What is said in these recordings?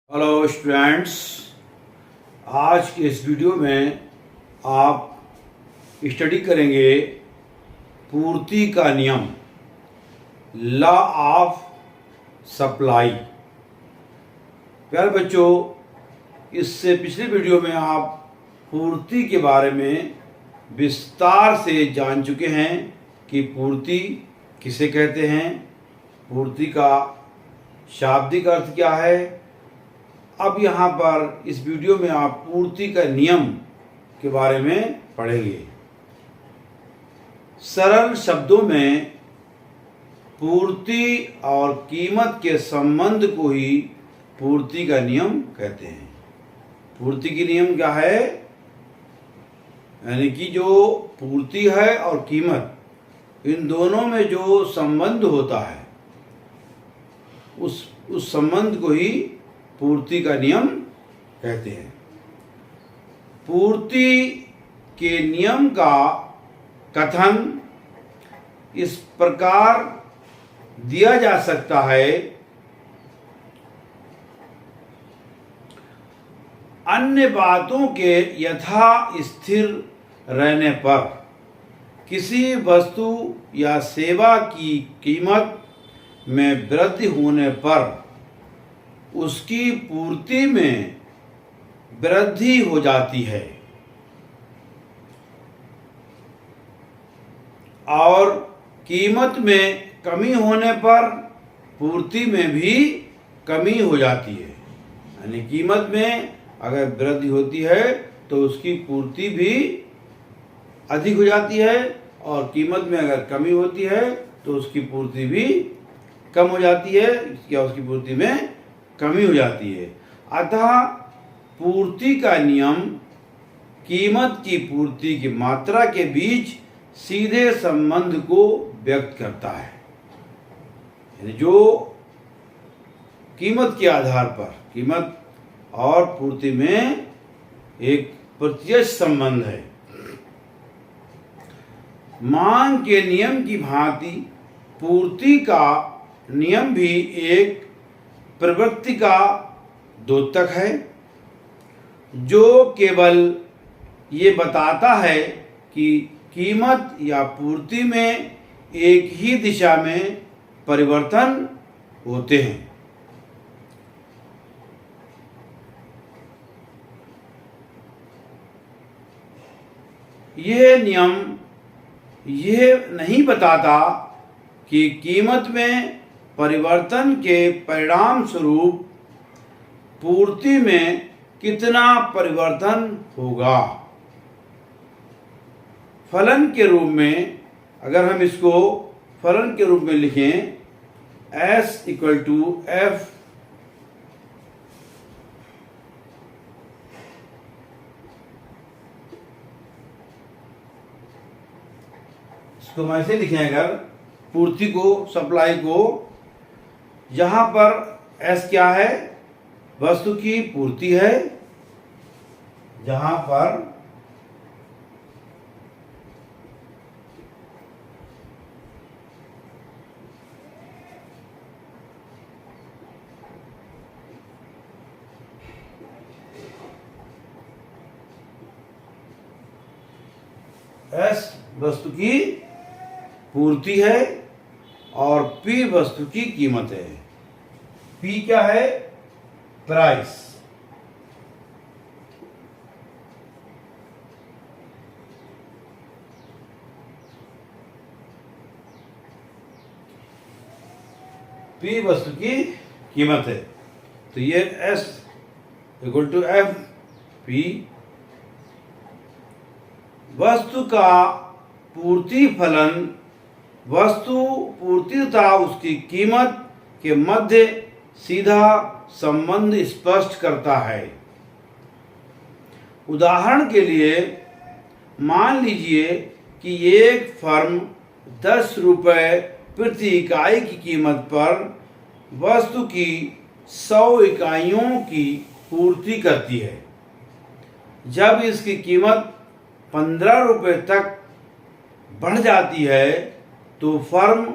Hello students, आज के इस वीडियो में आप स्टडी करेंगे पूर्ति का नियम, लॉ ऑफ सप्लाई। प्यारे बच्चों, इससे पिछले वीडियो में आप पूर्ति के बारे में विस्तार से जान चुके हैं कि पूर्ति किसे कहते हैं, पूर्ति का शाब्दिक अर्थ क्या है। अब यहाँ पर इस वीडियो में आप पूर्ति का नियम के बारे में पढ़ेंगे। सरल शब्दों में पूर्ति और कीमत के संबंध को ही पूर्ति का नियम कहते हैं। पूर्ति की नियम क्या है? यानी कि जो पूर्ति है और कीमत, इन दोनों में जो संबंध होता है उस संबंध को ही पूर्ति का नियम कहते हैं। पूर्ति के नियम का कथन इस प्रकार दिया जा सकता है। अन्य बातों के यथा स्थिर रहने पर किसी वस्तु या सेवा की कीमत में वृद्धि होने पर उसकी पूर्ति में वृद्धि हो जाती है और कीमत में कमी होने पर पूर्ति में भी कमी हो जाती है। यानी कीमत में अगर वृद्धि होती है तो उसकी पूर्ति भी अधिक हो जाती है और कीमत में अगर कमी होती है तो उसकी पूर्ति भी कम हो जाती है या उसकी पूर्ति में कमी हो जाती है। अतः पूर्ति का नियम कीमत की पूर्ति की मात्रा के बीच सीधे संबंध को व्यक्त करता है। यानी जो कीमत के आधार पर कीमत और पूर्ति में एक प्रत्यक्ष संबंध है। मांग के नियम की भांति पूर्ति का नियम भी एक प्रवृत्ति का द्योतक है जो केवल ये बताता है कि कीमत या पूर्ति में एक ही दिशा में परिवर्तन होते हैं। यह नियम यह नहीं बताता कि कीमत में परिवर्तन के परिणाम स्वरूप पूर्ति में कितना परिवर्तन होगा। फलन के रूप में अगर हम इसको फलन के रूप में लिखें, S इक्वल टू F इसको हम ऐसे लिखें, अगर पूर्ति को, सप्लाई को, जहां पर S क्या है? वस्तु की पूर्ति है, जहां पर S वस्तु की पूर्ति है और P वस्तु की कीमत है। P क्या है? प्राइस। P वस्तु की कीमत है। तो ये S equal to F P वस्तु का पूर्ति फलन वस्तु पूर्ति तथा उसकी कीमत के मध्य सीधा संबंध स्पष्ट करता है। उदाहरण के लिए मान लीजिए कि एक फर्म 10 रुपये प्रति इकाई की कीमत पर वस्तु की 100 इकाइयों की पूर्ति करती है। जब इसकी कीमत 15 रुपये तक बढ़ जाती है तो फर्म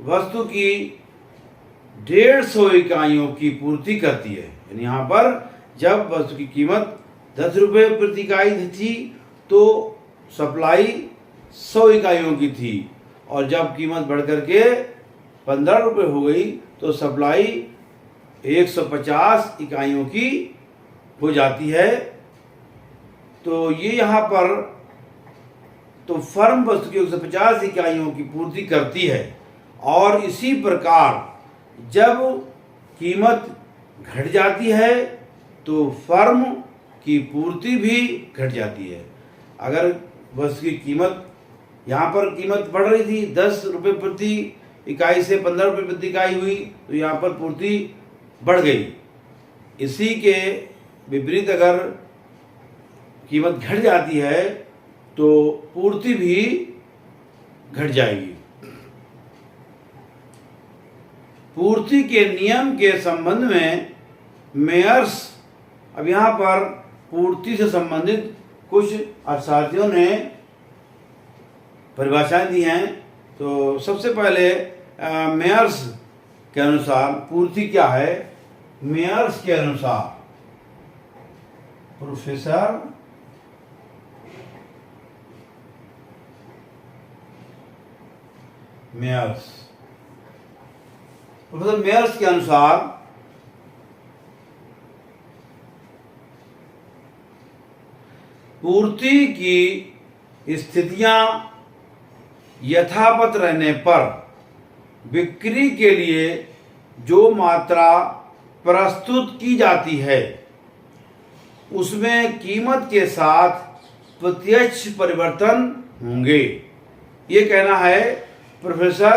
वस्तु की 150 इकाइयों की पूर्ति करती है। यानी यहाँ पर जब वस्तु की कीमत 10 रुपये प्रति इकाई थी तो सप्लाई 100 इकाइयों की थी, और जब कीमत बढ़ करके 15 रुपये हो गई तो सप्लाई 150 इकाइयों की हो जाती है। तो ये यहाँ पर तो फर्म वस्तु की 150 इकाइयों की पूर्ति करती है, और इसी प्रकार जब कीमत घट जाती है तो फर्म की पूर्ति भी घट जाती है। अगर वस्तु की कीमत, यहाँ पर कीमत बढ़ रही थी 10 रुपये प्रति इकाई से 15 रुपये प्रति इकाई हुई, तो यहाँ पर पूर्ति बढ़ गई। इसी के विपरीत अगर कीमत घट जाती है तो पूर्ति भी घट जाएगी। पूर्ति के नियम के संबंध में मेयर्स, अब यहाँ पर पूर्ति से संबंधित कुछ अर्थशास्त्रियों ने परिभाषाएं दी हैं। तो सबसे पहले मेयर्स के अनुसार पूर्ति क्या है। मेयर्स के अनुसार, प्रोफेसर मेयर्स के अनुसार पूर्ति की स्थितियां यथावत रहने पर बिक्री के लिए जो मात्रा प्रस्तुत की जाती है उसमें कीमत के साथ प्रत्यक्ष परिवर्तन होंगे। ये कहना है प्रोफेसर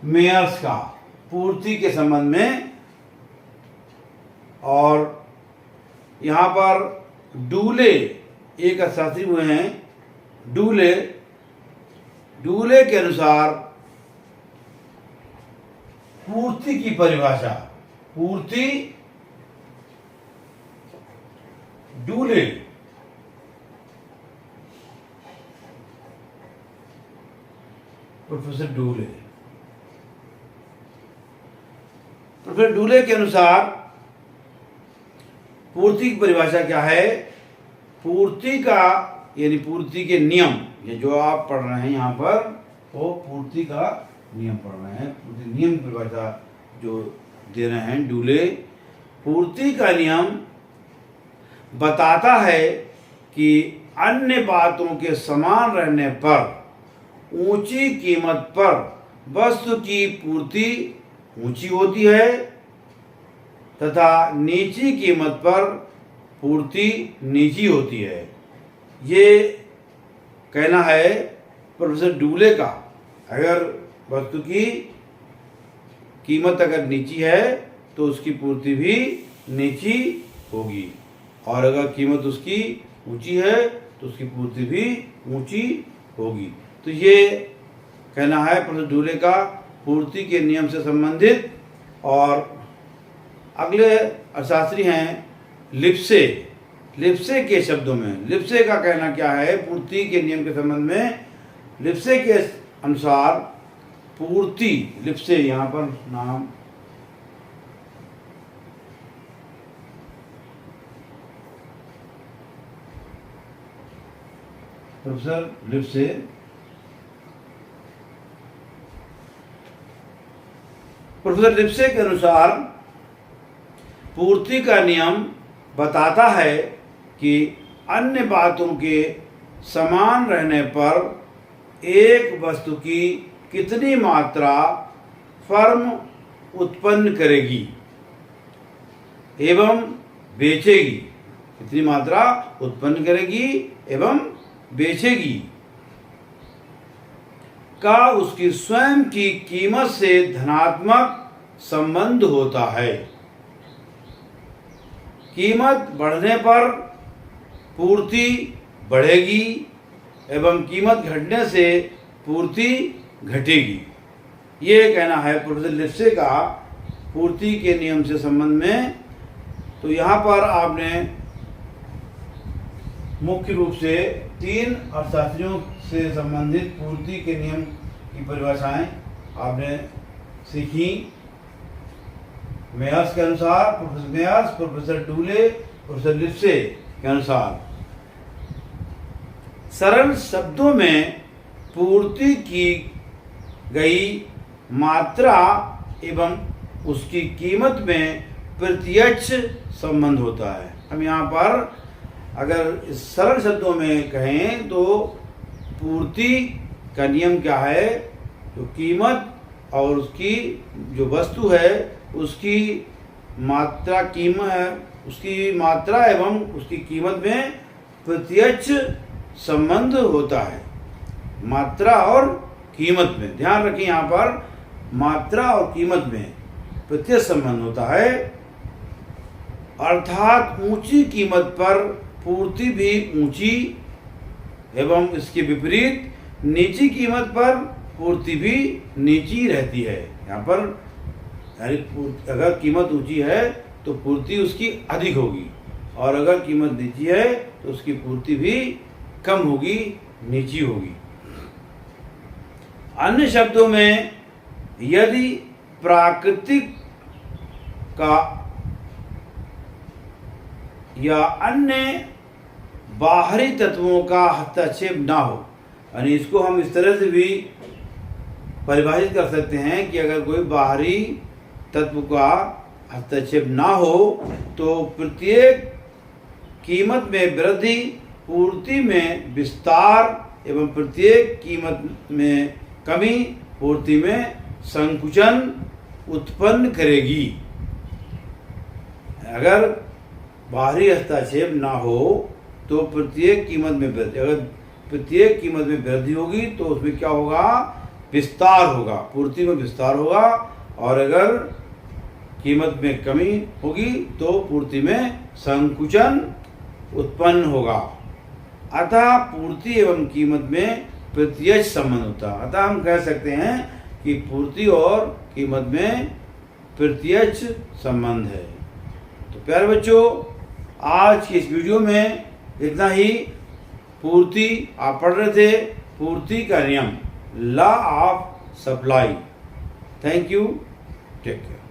मेयर्स का पूर्ति के संबंध में। और यहाँ पर डूले एक अर्थशास्त्री हुए हैं, डूले के अनुसार पूर्ति की परिभाषा, पूर्ति डूले प्रोफेसर डूले के अनुसार पूर्ति की परिभाषा क्या है। पूर्ति का यानी पूर्ति के नियम, ये जो आप पढ़ रहे हैं यहाँ पर वो पूर्ति का नियम पढ़ रहे हैं। पूर्ति नियम की परिभाषा जो दे रहे हैं डूले, पूर्ति का नियम बताता है कि अन्य बातों के समान रहने पर ऊंची कीमत पर वस्तु की पूर्ति ऊंची होती है तथा नीची कीमत पर पूर्ति नीची होती है। ये कहना है प्रोफेसर डूले का। अगर वस्तु की कीमत अगर नीची है तो उसकी पूर्ति भी नीची होगी, और अगर कीमत उसकी ऊंची है तो उसकी पूर्ति भी ऊंची होगी। तो ये कहना है प्रोफेसर डूले का पूर्ति के नियम से संबंधित। और अगले अर्थशास्त्री हैं लिप्से के शब्दों में। लिप्से का कहना क्या है पूर्ति के नियम के संबंध में। लिप्से के अनुसार पूर्ति, लिप्से यहाँ पर नाम प्रोफेसर लिप्से के अनुसार पूर्ति का नियम बताता है कि अन्य बातों के समान रहने पर एक वस्तु की कितनी मात्रा फर्म उत्पन्न करेगी एवं बेचेगी, कितनी मात्रा उत्पन्न करेगी एवं बेचेगी का उसकी स्वयं की कीमत से धनात्मक संबंध होता है। कीमत बढ़ने पर पूर्ति बढ़ेगी एवं कीमत घटने से पूर्ति घटेगी। ये कहना है प्रोफेसर लिप्से का पूर्ति के नियम से संबंध में। तो यहाँ पर आपने मुख्य रूप से 3 अर्थशास्त्रियों से संबंधित पूर्ति के नियम की परिभाषाएं आपने सीखी। मेयर्स के अनुसार, professor Meyers, professor Dooley, professor Lipsey के अनुसार सरल शब्दों में पूर्ति की गई मात्रा एवं उसकी कीमत में प्रत्यक्ष संबंध होता है। हम यहाँ पर अगर सरल शब्दों में कहें तो पूर्ति का नियम क्या है, जो कीमत और उसकी जो वस्तु है उसकी मात्रा उसकी मात्रा एवं उसकी कीमत में प्रत्यक्ष संबंध होता है। मात्रा और कीमत में, ध्यान रखें यहाँ पर मात्रा और कीमत में प्रत्यक्ष संबंध होता है, अर्थात ऊंची कीमत पर पूर्ति भी ऊंची एवं इसके विपरीत नीची कीमत पर पूर्ति भी नीची रहती है। यहाँ पर अगर कीमत ऊंची है तो पूर्ति उसकी अधिक होगी, और अगर कीमत नीची है तो उसकी पूर्ति भी कम होगी, नीची होगी। अन्य शब्दों में यदि प्राकृतिक का या अन्य बाहरी तत्वों का हस्तक्षेप ना हो, यानी इसको हम इस तरह से भी परिभाषित कर सकते हैं कि अगर कोई बाहरी तत्व का हस्तक्षेप ना हो तो प्रत्येक कीमत में वृद्धि पूर्ति में विस्तार एवं प्रत्येक कीमत में कमी पूर्ति में संकुचन उत्पन्न करेगी। अगर बाहरी हस्तक्षेप ना हो तो प्रत्येक कीमत में वृद्धि, अगर प्रत्येक कीमत में वृद्धि होगी तो उसमें क्या होगा, विस्तार होगा, पूर्ति में विस्तार होगा, और अगर कीमत में कमी होगी तो पूर्ति में संकुचन उत्पन्न होगा। अतः पूर्ति एवं कीमत में प्रत्यक्ष संबंध होता है। अतः हम कह सकते हैं कि पूर्ति और कीमत में प्रत्यक्ष संबंध है। तो प्यारे बच्चों, आज की इस वीडियो में इतना ही। पूर्ति आप पढ़ रहे थे, पूर्ति का नियम, law of supply. Thank you, take care.